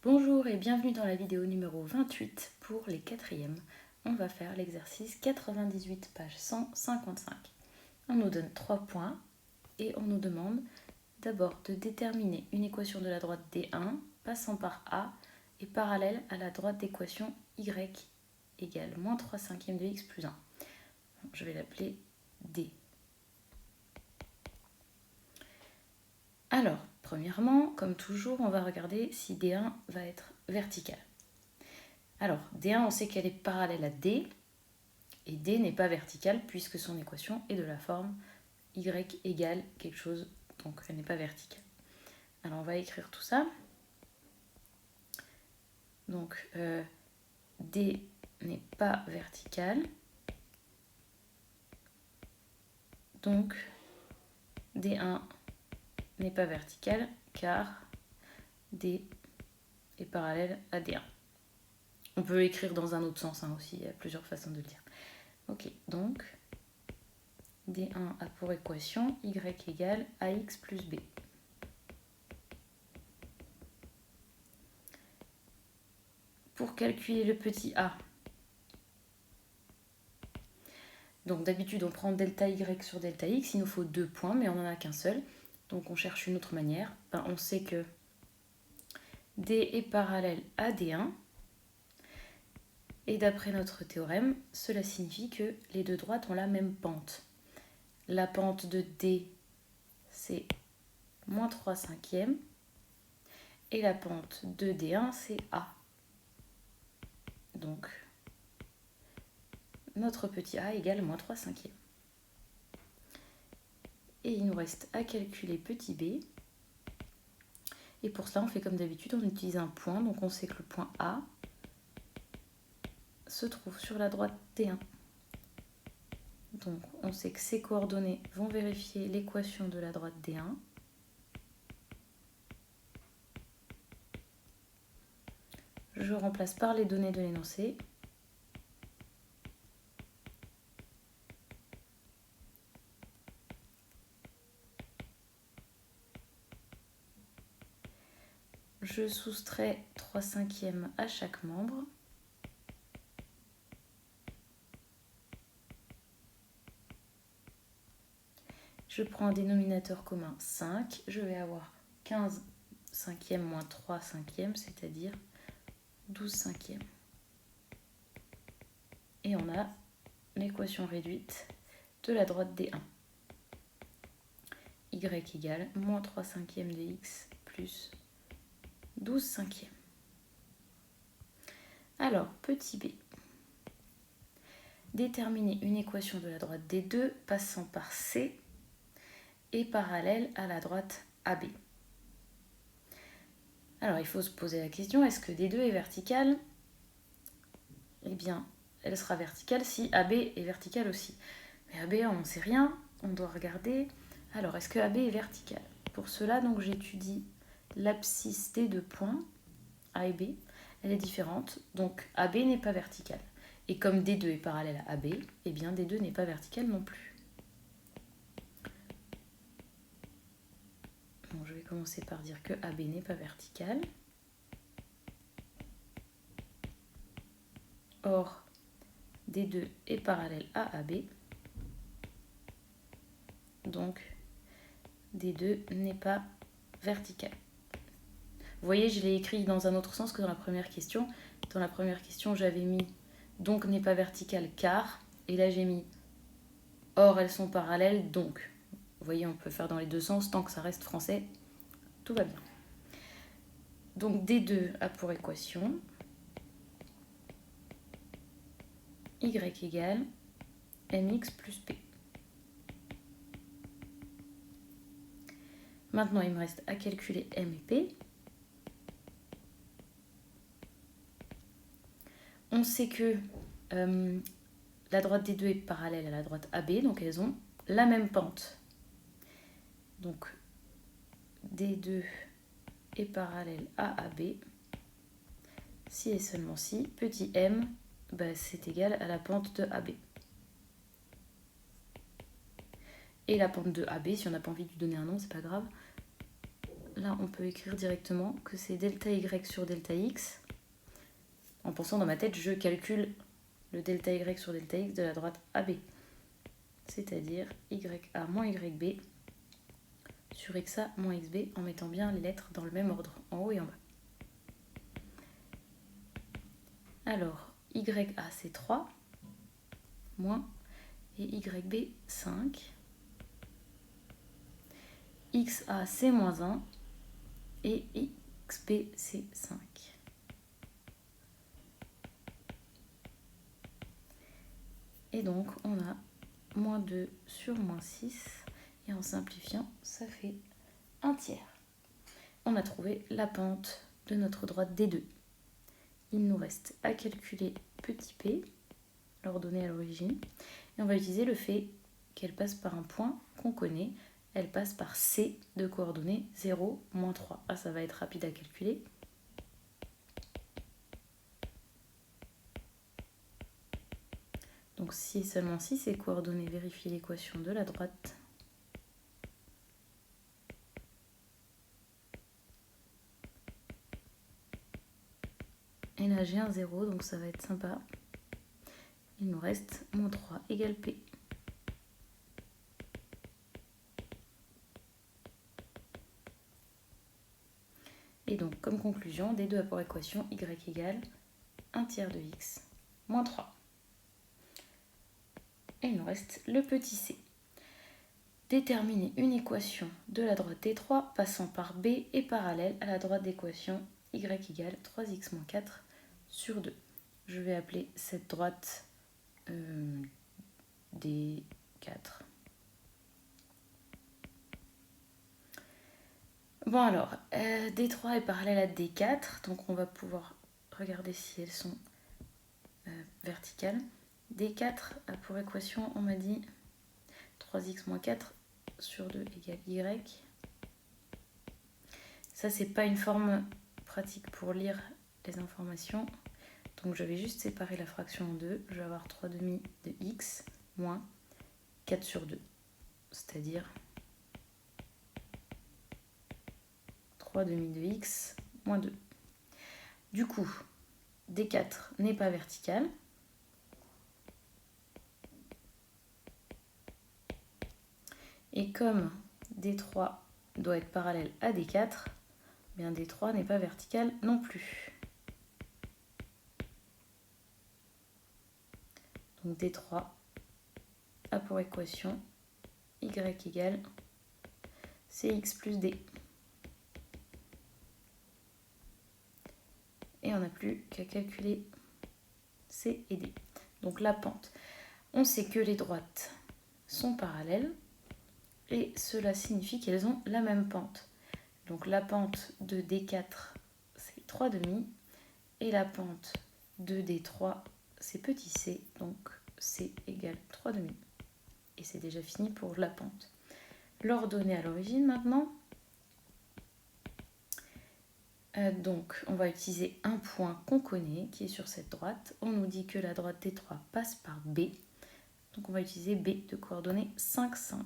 Bonjour et bienvenue dans la vidéo numéro 28 pour les quatrièmes. On va faire l'exercice 98, page 155. On nous donne 3 points et on nous demande d'abord de déterminer une équation de la droite D1 passant par A et parallèle à la droite d'équation Y égale moins 3 cinquièmes de x plus 1. Je vais l'appeler D. Alors, premièrement, comme toujours, on va regarder si D1 va être vertical. Alors, D1, on sait qu'elle est parallèle à D, et D n'est pas verticale puisque son équation est de la forme Y égale quelque chose, donc elle n'est pas verticale. Alors, on va écrire tout ça. Donc, D n'est pas verticale, donc D1 n'est pas vertical car D est parallèle à D1. On peut écrire dans un autre sens aussi, il y a plusieurs façons de le dire. Ok, donc D1 a pour équation Y égale AX plus B. Pour calculer le petit a, donc d'habitude on prend delta Y sur delta X, il nous faut 2 points, mais on n'en a qu'un seul. Donc on cherche une autre manière. On sait que D est parallèle à D1. Et d'après notre théorème, cela signifie que les deux droites ont la même pente. La pente de D, c'est moins 3 cinquièmes. Et la pente de D1, c'est A. Donc, notre petit a égale moins 3 cinquièmes. Et il nous reste à calculer petit b. Et pour cela, on fait comme d'habitude, on utilise un point. Donc on sait que le point A se trouve sur la droite D1. Donc on sait que ces coordonnées vont vérifier l'équation de la droite D1. Je remplace par les données de l'énoncé. Je soustrais 3 cinquièmes à chaque membre. Je prends un dénominateur commun 5. Je vais avoir 15 cinquièmes moins 3 cinquièmes, c'est-à-dire 12 cinquièmes. Et on a l'équation réduite de la droite D1. Y égale moins 3 cinquièmes de x plus 12 cinquièmes. Alors, petit b. Déterminer une équation de la droite D2 passant par C et parallèle à la droite AB. Alors, il faut se poser la question, est-ce que D2 est verticale? Eh bien, elle sera verticale si AB est verticale aussi. Mais AB, on ne sait rien, on doit regarder. Alors, est-ce que AB est verticale? Pour cela, donc, j'étudie l'abscisse des deux points, A et B. Elle est différente, donc AB n'est pas verticale. Et comme D2 est parallèle à AB, eh bien D2 n'est pas verticale non plus. Bon, je vais commencer par dire que AB n'est pas verticale. Or, D2 est parallèle à AB. Donc, D2 n'est pas vertical. Vous voyez, je l'ai écrit dans un autre sens que dans la première question. Dans la première question, j'avais mis donc n'est pas vertical car, et là j'ai mis or elles sont parallèles donc. Vous voyez, on peut faire dans les deux sens tant que ça reste français, tout va bien. Donc D2 a pour équation Y égale mx plus p. Maintenant, il me reste à calculer m et p. On sait que la droite D2 est parallèle à la droite AB, donc elles ont la même pente. Donc D2 est parallèle à AB. Si et seulement si, petit m, c'est égal à la pente de AB. Et la pente de AB, si on n'a pas envie de lui donner un nom, c'est pas grave, là on peut écrire directement que c'est delta y sur delta x. En pensant dans ma tête, je calcule le delta y sur delta x de la droite AB. C'est-à-dire ya moins yb sur xa moins xb, en mettant bien les lettres dans le même ordre, en haut et en bas. Alors, ya c'est 3, moins, et yb 5. xa c'est moins 1, et xb c'est 5. Et donc, on a moins 2 sur moins 6, et en simplifiant, ça fait 1/3. On a trouvé la pente de notre droite D2. Il nous reste à calculer petit p, l'ordonnée à l'origine, et on va utiliser le fait qu'elle passe par un point qu'on connaît. Elle passe par C de coordonnées 0, moins 3. Ah, ça va être rapide à calculer. Donc si et seulement si ces coordonnées vérifient l'équation de la droite. Et là j'ai un 0, donc ça va être sympa. Il nous reste moins 3 égale P. Et donc comme conclusion, D2 a pour équation y égale 1/3 de x moins 3. Et il nous reste le petit c. Déterminer une équation de la droite D3 passant par B et parallèle à la droite d'équation y égale 3x moins 4 sur 2. Je vais appeler cette droite D4. Bon alors, D3 est parallèle à D4, donc on va pouvoir regarder si elles sont verticales. D4 a pour équation, on m'a dit 3x moins 4 sur 2 égale y. Ça, c'est pas une forme pratique pour lire les informations. Donc je vais juste séparer la fraction en deux. Je vais avoir 3 demi de x moins 4 sur 2. C'est-à-dire 3 demi de x moins 2. Du coup, D4 n'est pas vertical. Et comme D3 doit être parallèle à D4, bien D3 n'est pas vertical non plus. Donc D3 a pour équation y égale cx plus d. Et on n'a plus qu'à calculer c et d. Donc la pente. On sait que les droites sont parallèles et cela signifie qu'elles ont la même pente. Donc la pente de D4 c'est 3 demi et la pente de D3 c'est petit c, donc c égale 3 demi. Et c'est déjà fini pour la pente. L'ordonnée à l'origine maintenant. Donc on va utiliser un point qu'on connaît qui est sur cette droite. On nous dit que la droite D3 passe par B. Donc on va utiliser B de coordonnées 5, 5.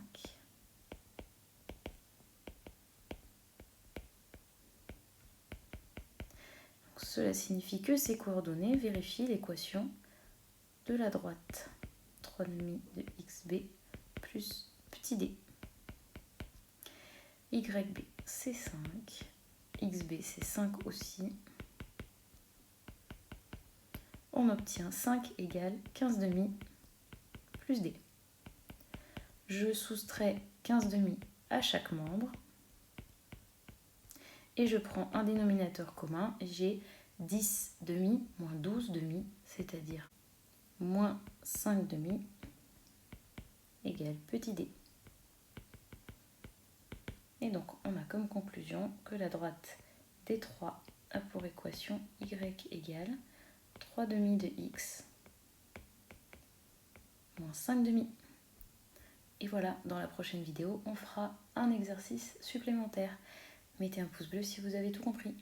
Donc, cela signifie que ces coordonnées vérifient l'équation de la droite. 3 demi de xb plus petit d. YB c'est 5. XB c'est 5 aussi. On obtient 5 égale 15 demi plus d. Je soustrais 15 demi à chaque membre. Et je prends un dénominateur commun. J'ai 10 demi moins 12 demi, c'est-à-dire moins 5 demi égale petit d. Et donc on a comme conclusion que la droite D3 a pour équation y égale 3 demi de x moins 5 demi. Et voilà, dans la prochaine vidéo, on fera un exercice supplémentaire. Mettez un pouce bleu si vous avez tout compris.